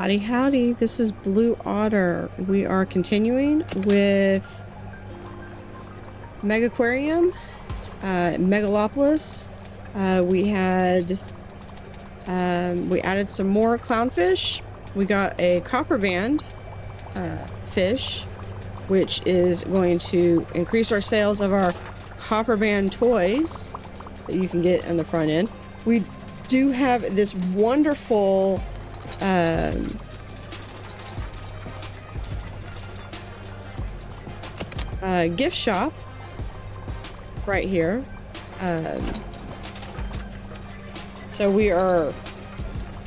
Howdy howdy, this is Blue Otter. We are continuing with Megaquarium, Megalopolis. We added some more clownfish. We got a copper band fish, which is going to increase our sales of our copper band toys that you can get on the front end. We do have this wonderful gift shop right here. So you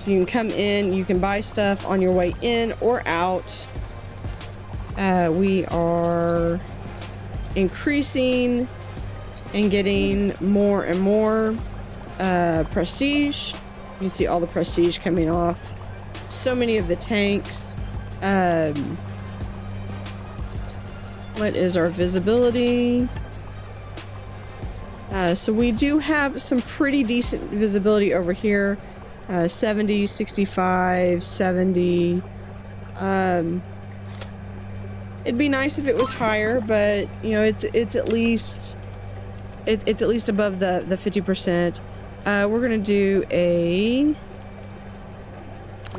can come in, you can buy stuff on your way in or out. We are increasing and getting more and more prestige. You can see all the prestige coming off so many of the tanks. What is our visibility? So we do have some pretty decent visibility over here. 70, 65, 70. It'd be nice if it was higher, but you know, it's at least above the 50%. We're gonna do a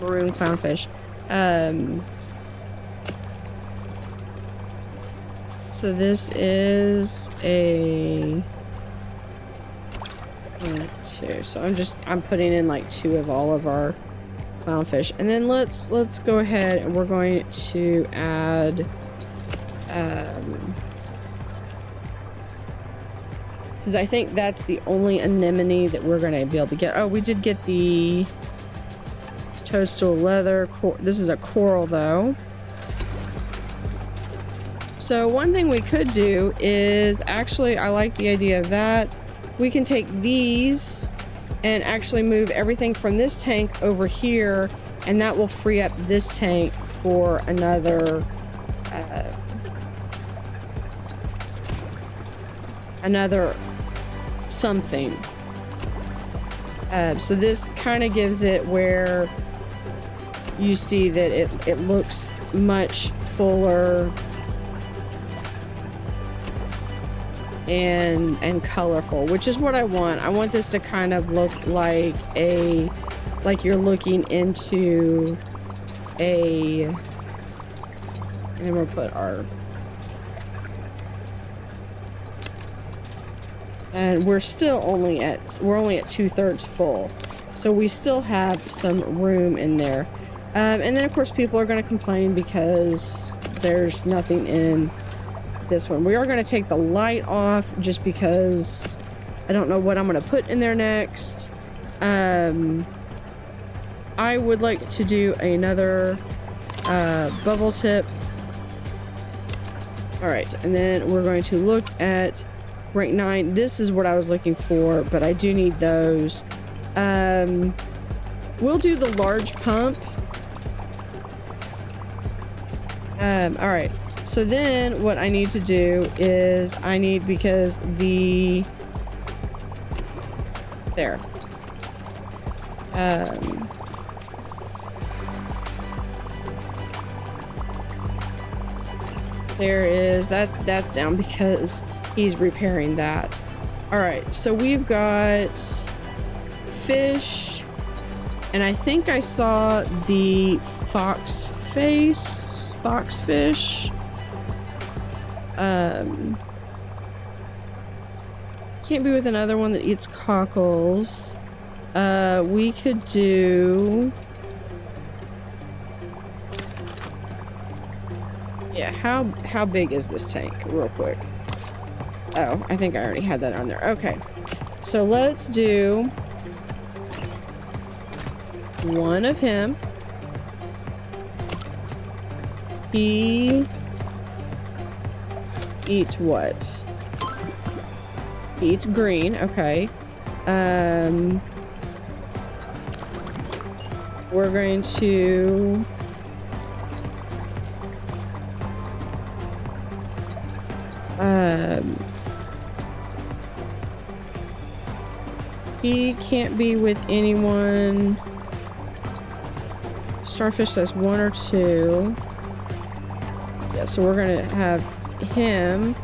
maroon clownfish. So this is a 2. So I'm putting in like 2 of all of our clownfish, and then let's go ahead and we're going to add since I think that's the only anemone that we're going to be able to get. Oh, we did get the toadstool leather. This is a coral though. So one thing we could do is, actually, I like the idea of that. We can take these and actually move everything from this tank over here, and that will free up this tank for another something. So this kind of gives it where you see that it looks much fuller and colorful, which is what I want. I want this to kind of look like you're looking into and then we'll put our, and we're only at 2/3 full, so we still have some room in there. And then of course people are going to complain because there's nothing in this one. We are going to take the light off just because I don't know what I'm going to put in there next. I would like to do another bubble tip. Alright, and then we're going to look at rank 9. This is what I was looking for, but I do need those. We'll do the large pump. Alright. So then what I need to do is because there. There is, that's down because he's repairing that. Alright, so we've got fish, and I think I saw the foxfish. Can't be with another one that eats cockles. We could do, yeah, how big is this tank real quick? Oh, I think I already had that on there. Okay, so let's do one of him. He eats what? He eats green. Okay. We're going to he can't be with anyone starfish says 1 or 2. Yeah, so we're gonna have him,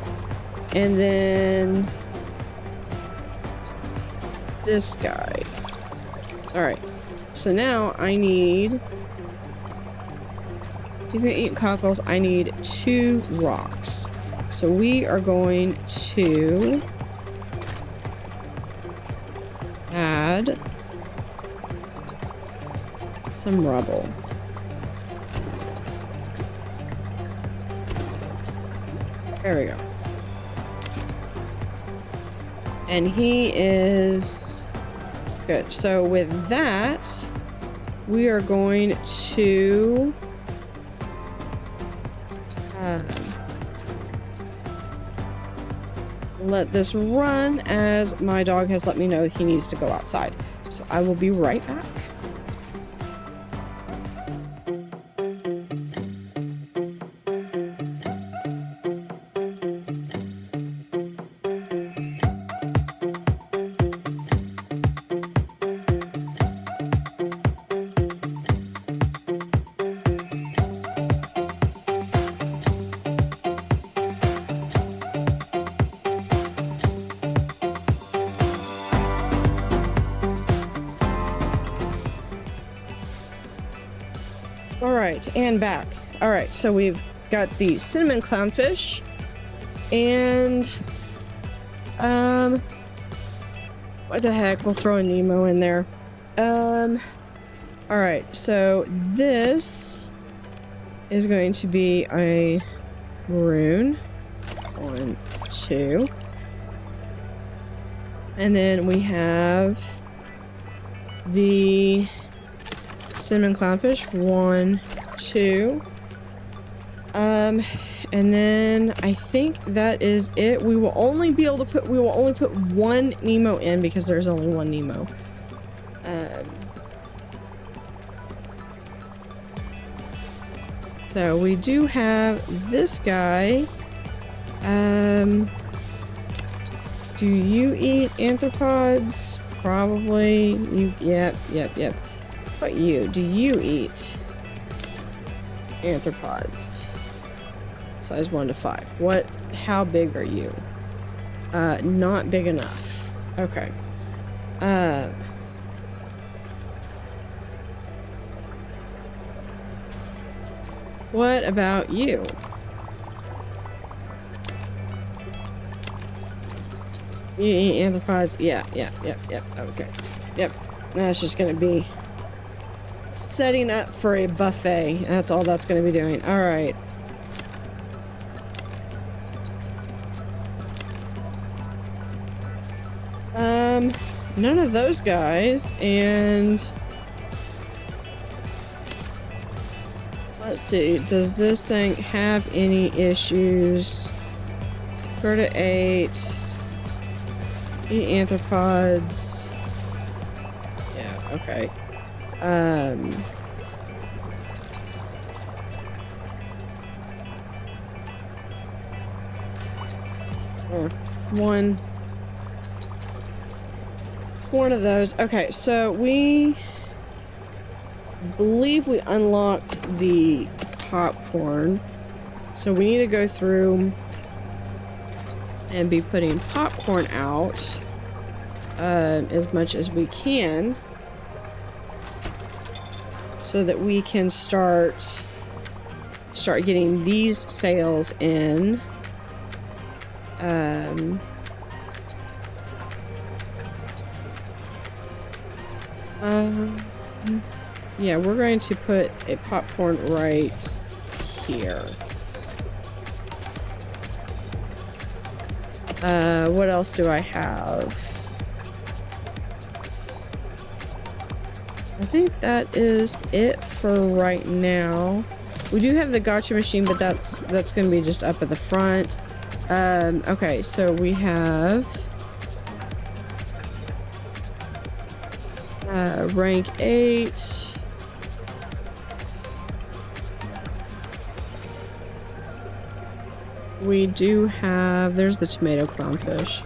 and then this guy. All right. So now I need. He's gonna eat cockles. I need 2 rocks. So we are going to add some rubble. There we go. And he is good. So with that, we are going to let this run, as my dog has let me know he needs to go outside. So I will be right back. Alright, and back. Alright, so we've got the cinnamon clownfish. And what the heck? We'll throw a Nemo in there. Alright, so this is going to be a maroon. 1, 2. And then we have the cinnamon clownfish. 1, 2. And then I think that is it. We will only be able to put, we will only put 1 Nemo in because there's only 1 Nemo. So we do have this guy. Do you eat arthropods? Probably. You, yep. But you, do you eat arthropods? Size 1 to 5. What, how big are you? Not big enough. Okay. What about you? You eat arthropods? Yeah. Okay. Yep. That's just gonna be setting up for a buffet. That's all that's gonna be doing. Alright. None of those guys, and let's see, does this thing have any issues? Go to 8. Eat arthropods. Yeah, okay. 1 of those. Okay, so we believe we unlocked the popcorn. So we need to go through and be putting popcorn out as much as we can so that we can start getting these sales in. Yeah, we're going to put a popcorn right here. What else do I have? I think that is it for right now. We do have the gotcha machine, but that's going to be just up at the front. Okay, so we have rank 8. We do have, there's the tomato clownfish.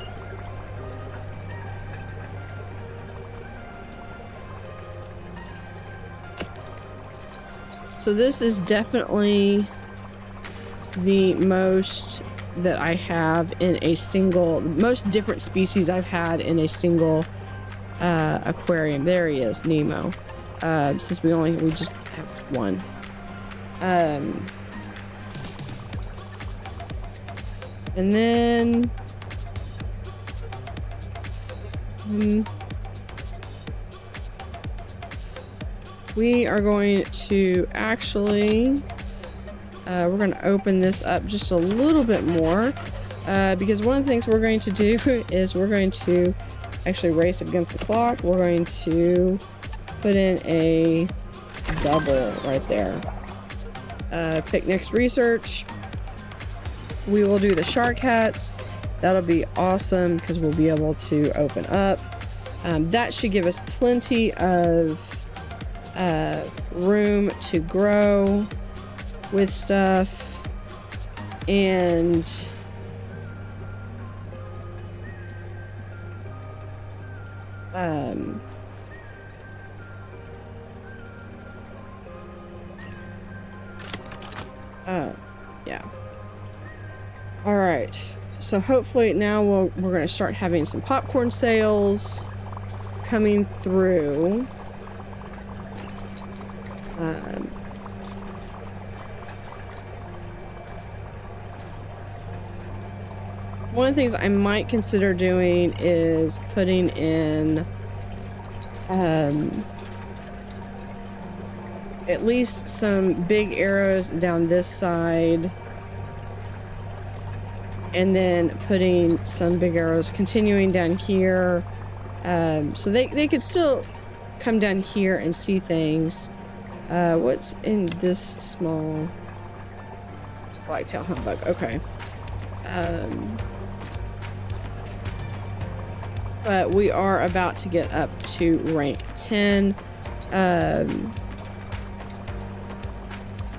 So this is definitely the most that I have in a single, most different species I've had in a single aquarium. There he is, Nemo. Since we just have one. And then we are going to actually we're going to open this up just a little bit more because one of the things we're going to do is we're going to actually race against the clock. We're going to put in a double right there. Pick next research. We will do the shark hats. That'll be awesome because we'll be able to open up. That should give us plenty of room to grow with stuff. And yeah. All right. So hopefully now we're going to start having some popcorn sales coming through. One of the things I might consider doing is putting in at least some big arrows down this side, and then putting some big arrows continuing down here, so they could still come down here and see things. What's in this small blacktail humbug? Okay. But we are about to get up to rank 10.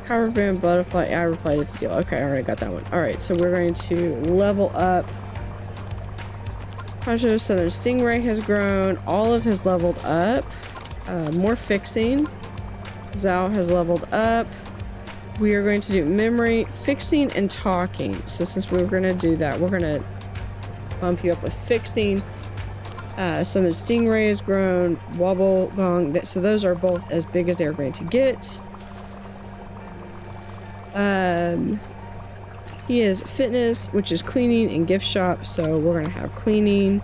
Power Band Butterfly, I replied to Steel. Okay, I already got that one. Alright, so we're going to level up. Poncho Southern Stingray has grown. Olive has leveled up. More fixing. Zhao has leveled up. We are going to do memory, fixing, and talking. So since we're going to do that, we're going to bump you up with fixing. Southern Stingray has grown. Wobble Gong. So those are both as big as they're going to get. He is fitness, which is cleaning and gift shop. So we're going to have cleaning.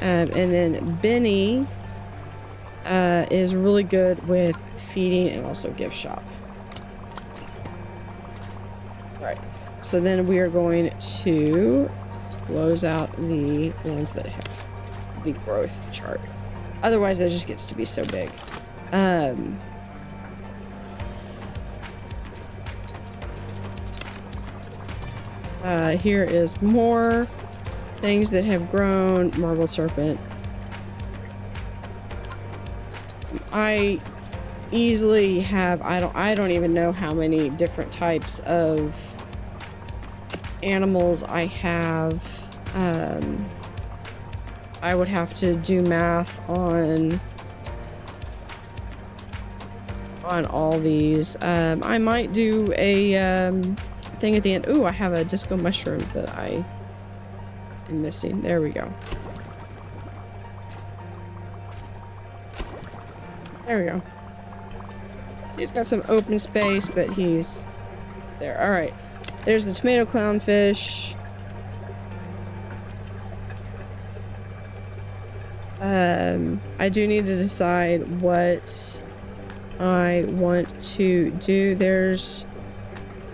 And then Benny is really good with feeding and also gift shop. Alright, so then we are going to close out the ones that have the growth chart. Otherwise, that just gets to be so big. Here is more things that have grown. Marble serpent. I easily have, I don't even know how many different types of animals I have. I would have to do math on all these. I might do a thing at the end. Ooh, I have a disco mushroom that I am missing. There we go. There we go. So he's got some open space, but he's there. All right. There's the tomato clownfish. I do need to decide what I want to do. There's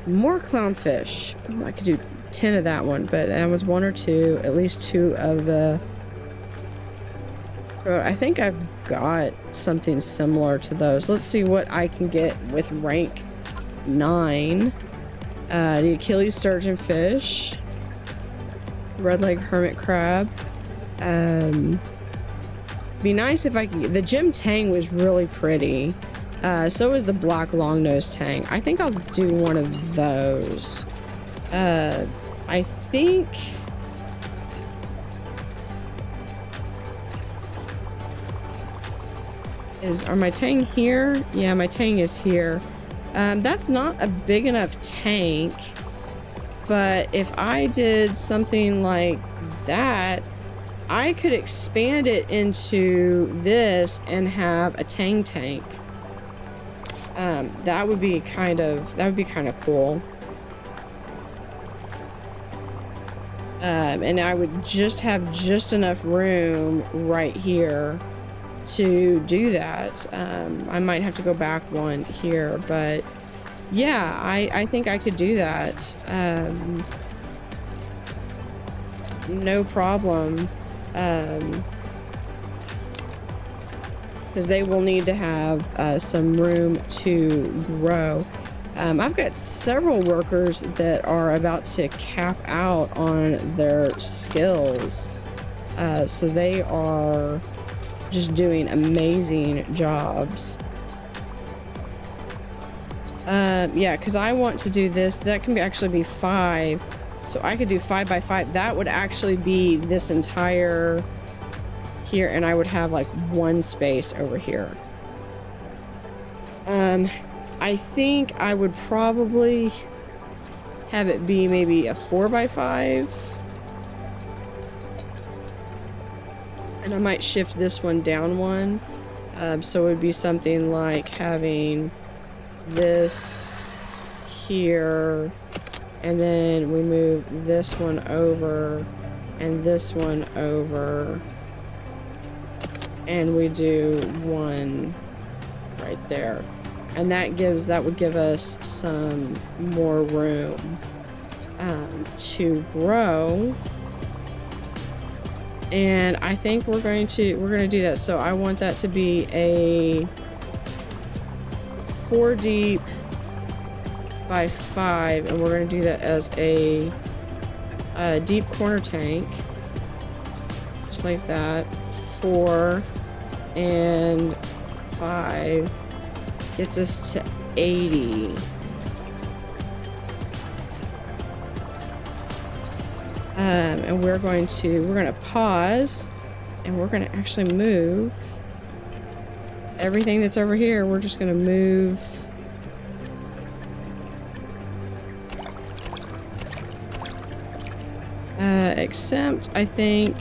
more clownfish. I could do 10 of that one, but that was 1 or 2, at least 2 of the... I think I've got something similar to those. Let's see what I can get with rank 9. The Achilles sturgeon fish. Red leg hermit crab. Be nice if I could get... The gem tang was really pretty. So was the black longnose tang. I think I'll do one of those. I think... Are my tang here? Yeah, my tang is here. That's not a big enough tank, but if I did something like that, I could expand it into this and have a Tang tank. That would be kind of cool. And I would just have just enough room right here to do that. I might have to go back one here, but yeah, I think I could do that. No problem. Because they will need to have some room to grow. I've got several workers that are about to cap out on their skills. So they are just doing amazing jobs. Yeah, because I want to do this. That can actually be 5. So I could do 5 by 5. That would actually be this entire here, and I would have like one space over here. I think I would probably have it be maybe a 4 by 5. And I might shift this one down one. So it would be something like having this here, and then we move this one over and this one over, and we do one right there, and that would give us some more room to grow. And I think we're going to do that. So I want that to be a 4 deep by 5, and we're going to do that as a deep corner tank, just like that. 4 and 5 gets us to 80. And we're going to pause, and we're going to actually move everything that's over here. We're just going to move except I think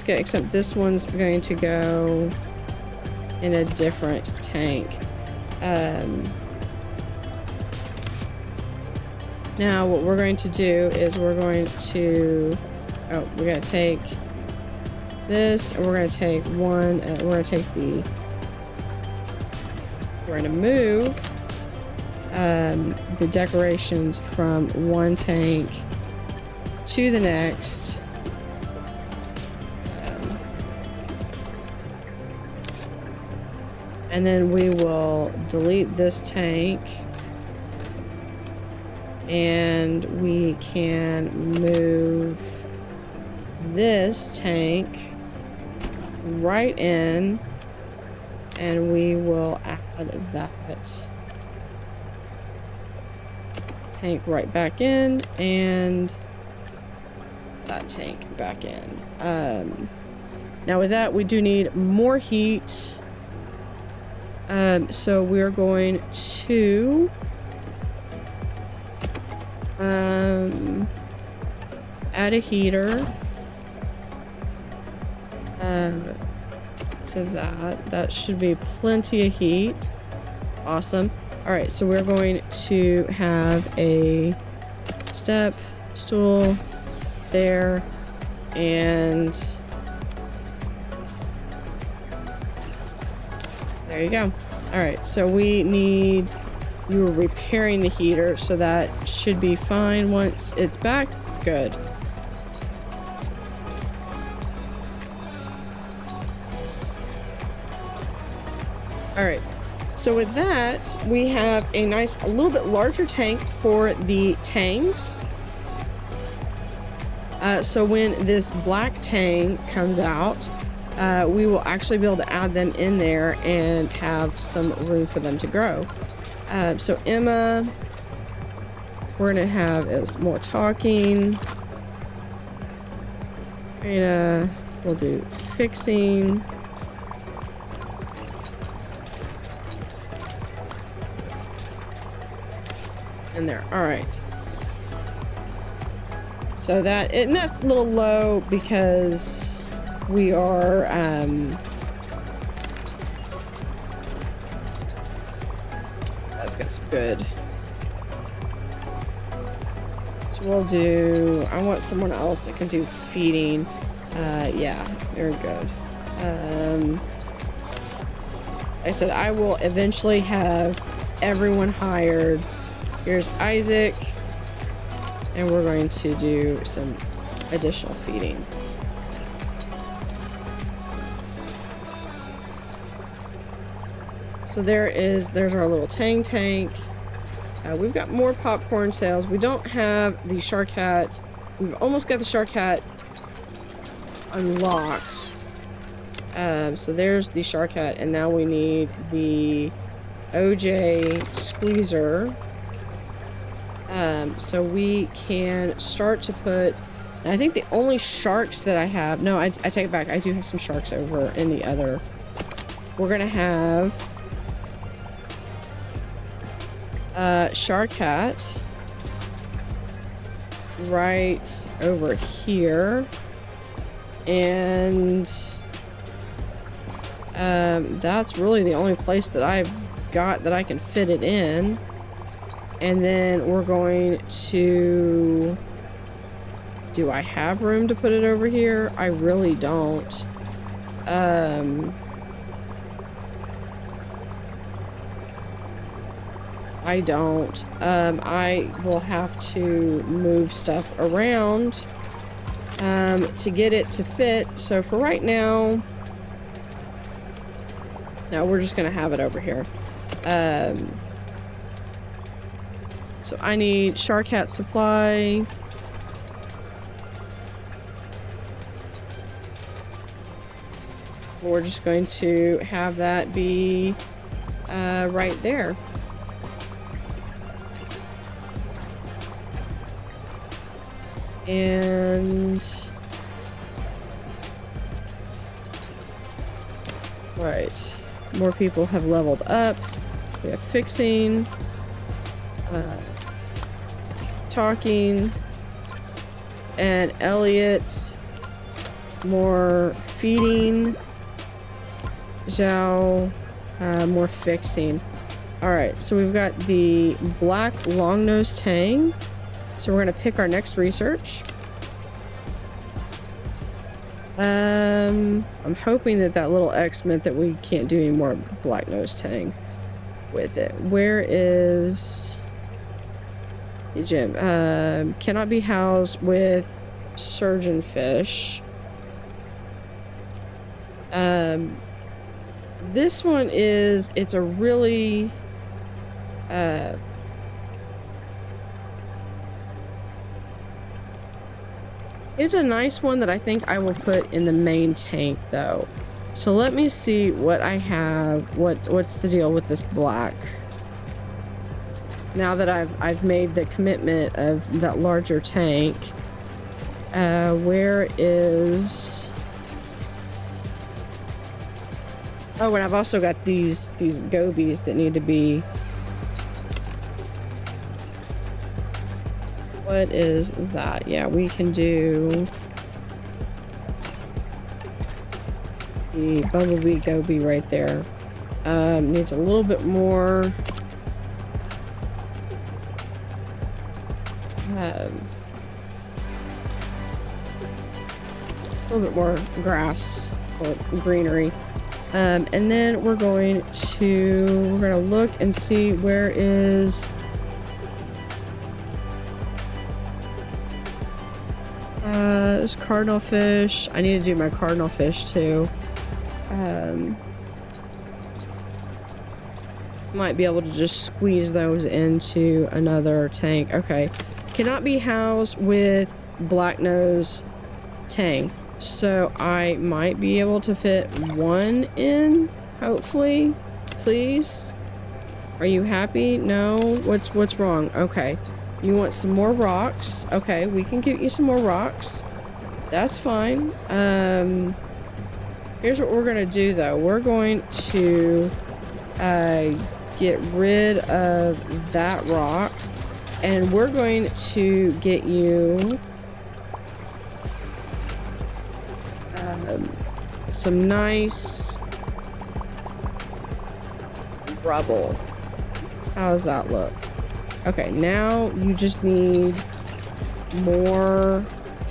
except this one's going to go in a different tank. Now what we're going to do is we're going to take this, and we're going to take one, and we're going to move the decorations from one tank to the next. And then we will delete this tank, and we can move this tank right in, and we will add that tank right back in, and that tank back in. Now with that, we do need more heat. So we're going to add a heater to that should be plenty of heat. Awesome. All right, so we're going to have a step stool there, and there you go. All right, so you were repairing the heater, so that should be fine once it's back. Good. All right, so with that, we have a little bit larger tank for the tangs. So when this black tang comes out, we will actually be able to add them in there and have some room for them to grow. So Emma, we're gonna have is more talking. We're gonna We'll do fixing. In there. All right. So that's a little low because we are that's got some good. So we'll do, I want someone else that can do feeding. Yeah, very good. Like I said, I will eventually have everyone hired. Here's Isaac, and we're going to do some additional feeding. So there's our little Tang tank. We've got more popcorn sales. We don't have the shark hat. We've almost got the shark hat unlocked. So there's the shark hat, and now we need the OJ squeezer. So we can start to put, and I think the only sharks that I have, no, I take it back. I do have some sharks over in the other. We're gonna have shark hat right over here, and that's really the only place that I've got that I can fit it in. And then we're going to, do I have room to put it over here? I really don't. I don't. I will have to move stuff around to get it to fit. So for right now, no, we're just gonna have it over here. So I need shark hat supply. We're just going to have that be right there. And right, more people have leveled up. We have fixing, talking, and Elliot, more feeding, Zhao, more fixing. Alright, so we've got the black long-nosed Tang. So we're going to pick our next research. I'm hoping that little X meant that we can't do any more black-nosed Tang with it. Where is the gym? Cannot be housed with surgeonfish. This one is, it's a really it's a nice one that I think I will put in the main tank though. So let me see what I have. What's the deal with this black? Now that I've made the commitment of that larger tank. Where is? Oh, and I've also got these gobies that need to be. What is that? Yeah, we can do the bumblebee goby right there. Needs a little bit more. A little bit more grass or greenery. And then we're gonna look and see where is. This cardinal fish. I need to do my cardinal fish too. Might be able to just squeeze those into another tank. Okay. Cannot be housed with black nose Tang. So I might be able to fit one in, hopefully. Please. Are you happy? No? What's wrong? Okay. You want some more rocks? Okay, we can get you some more rocks. That's fine. Here's what we're gonna do though. We're going to get rid of that rock, and we're going to get you some nice rubble. How does that look? Okay, now you just need more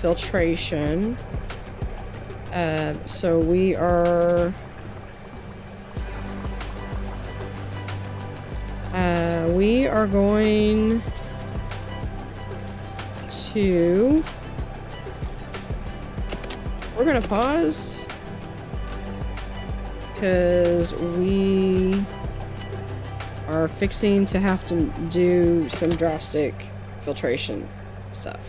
filtration. So we are going to, we're gonna pause because we are fixing to have to do some drastic filtration stuff.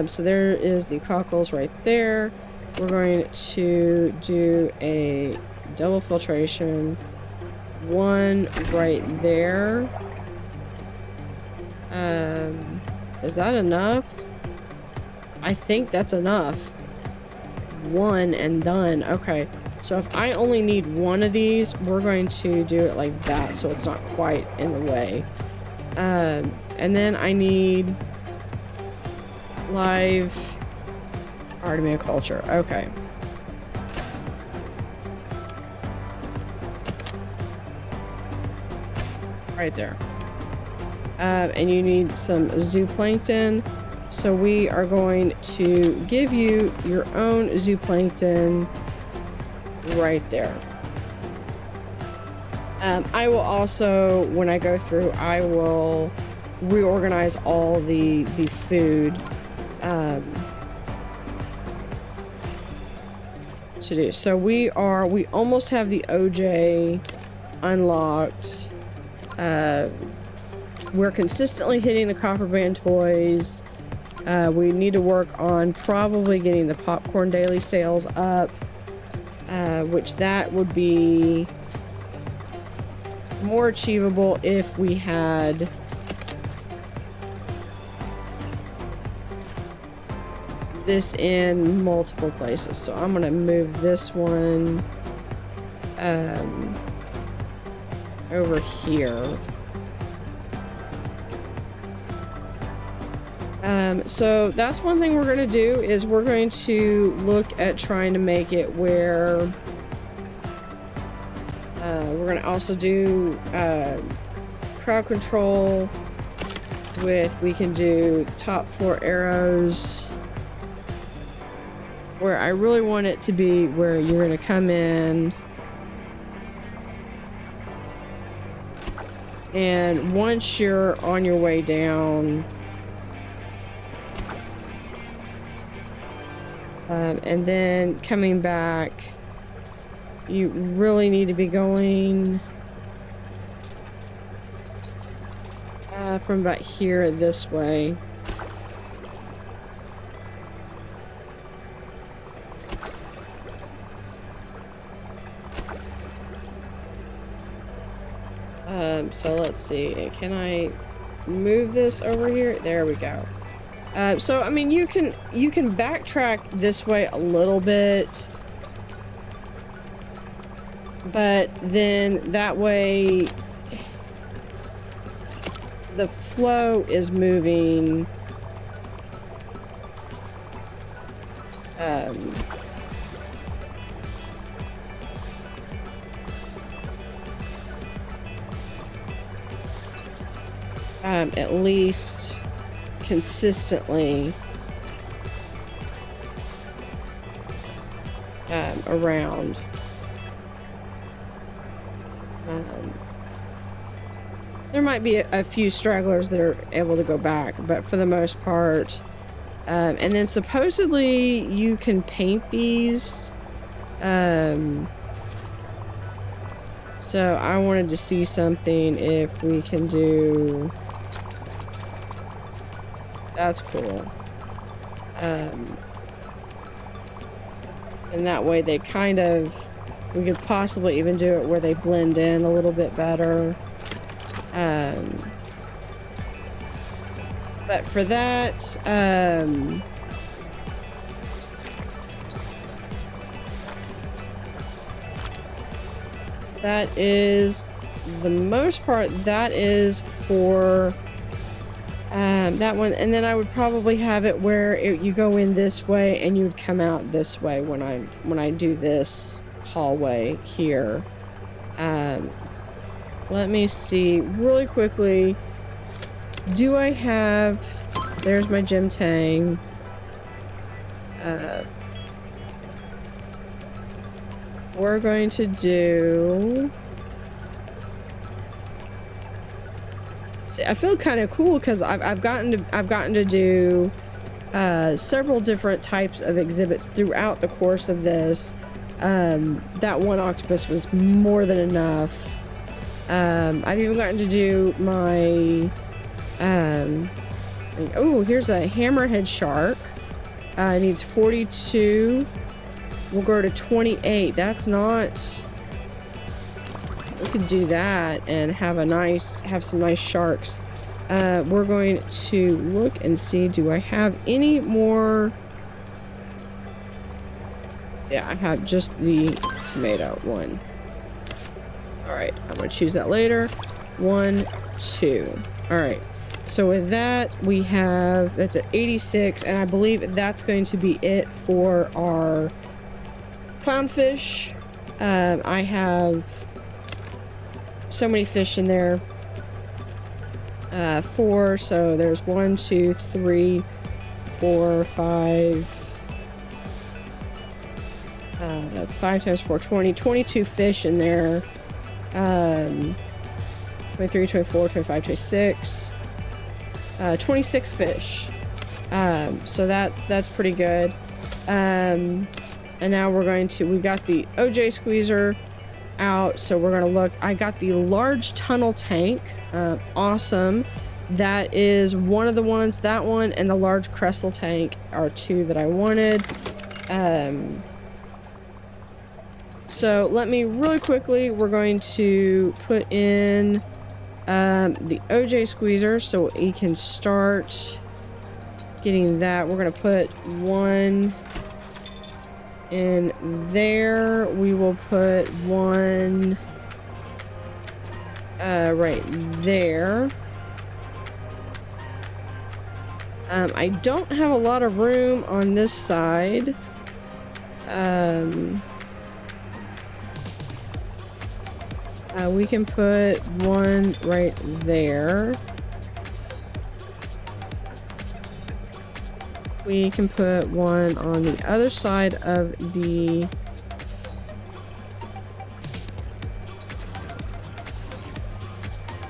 So there is the cockles right there. We're going to do a double filtration, one right there. Is that enough? I think that's enough. One and done. Okay, so if I only need one of these, we're going to do it like that so it's not quite in the way. And then I need live Artemia culture. Okay. Right there. And you need some zooplankton. So we are going to give you your own zooplankton right there. I will also, when I go through, I will reorganize all the food to do. So we almost have the OJ unlocked. We're consistently hitting the copper band toys. We need to work on probably getting the popcorn daily sales up, which that would be more achievable if we had this in multiple places. So I'm gonna move this one over here. So that's one thing we're going to do is we're going to look at trying to make it where we're going to also do crowd control with, we can do top floor arrows, where I really want it to be where you're going to come in and once you're on your way down, and then coming back, you really need to be going from about here this way. So let's see, can I move this over here? There we go. So I mean, you can backtrack this way a little bit, but then that way the flow is moving at least consistently around. There might be a few stragglers that are able to go back, but for the most part, and then supposedly you can paint these. So I wanted to see something if we can do. That's cool. And that way they kind of, we could possibly even do it where they blend in a little bit better. But for that, that is the most part. That is for that one. And then I would probably have it where you go in this way and you would come out this way when I do this hallway here. Let me see really quickly. Do I have... There's my gym Tang. We're going to do... See, I feel kind of cool because I've gotten to do several different types of exhibits throughout the course of this. That one octopus was more than enough. I've even gotten to do my oh, here's a hammerhead shark. It needs 42. We'll go to 28. That's not... We could do that and have some nice sharks. We're going to look and see, do I have any more? Yeah, I have just the tomato one. Alright, I'm going to choose that later. 1, 2. Alright, so with that, we have, that's at 86, and I believe that's going to be it for our clownfish. I have so many fish in there. 4, so there's 1, 2, 3, 4, 5. 5 times 4, 20, 22 fish in there. 23, 24, 25, 26. 26 fish. So that's pretty good. And now we're going to, we got the OJ squeezer out, so we're gonna look. I got the large tunnel tank. Awesome. That is one of the ones. That one and the large crestle tank are 2 that I wanted. So let me really quickly, we're going to put in the OJ squeezer so we can start getting that. We're gonna put 1 in there. We will put 1 right there. I don't have a lot of room on this side. We can put 1 right there. We can put 1 on the other side of the...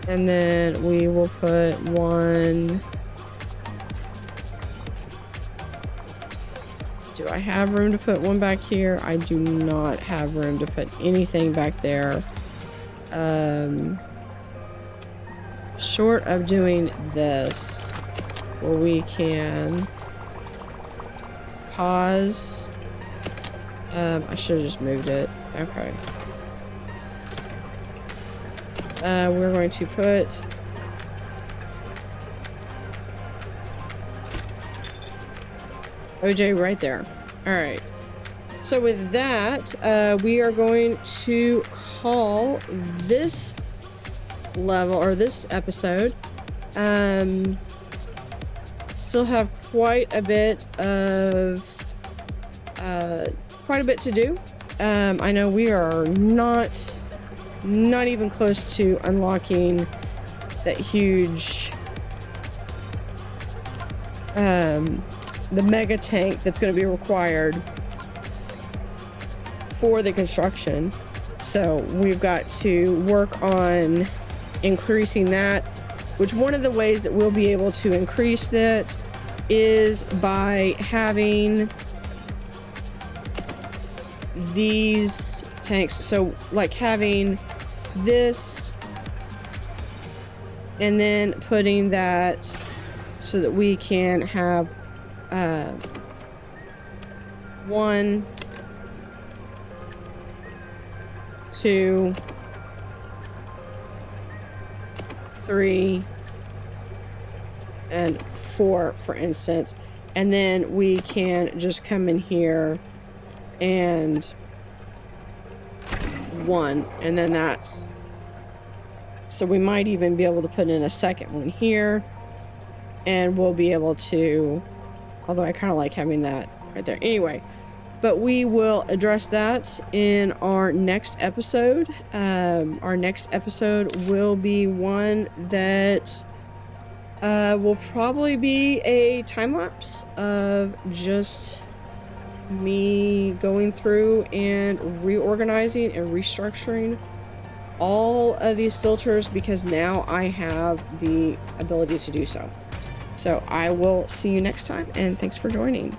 And then we will put 1... Do I have room to put 1 back here? I do not have room to put anything back there. Short of doing this, where we can pause. I should have just moved it. Okay. We're going to put OJ right there. All right. So with that, we are going to call this level, or this episode. Still have quite a bit to do. I know we are not even close to unlocking that huge the mega tank that's going to be required for the construction. So we've got to work on increasing that, which one of the ways that we'll be able to increase that is by having these tanks. So like having this and then putting that so that we can have 1, 2, 3, and 4, for instance. And then we can just come in here and one, and then that's, so we might even be able to put in a second one here, and we'll be able to, although I kind of like having that right there. Anyway, but we will address that in our next episode. Our next episode will be one that will probably be a time lapse of just me going through and reorganizing and restructuring all of these filters, because now I have the ability to do so. So I will see you next time, and thanks for joining.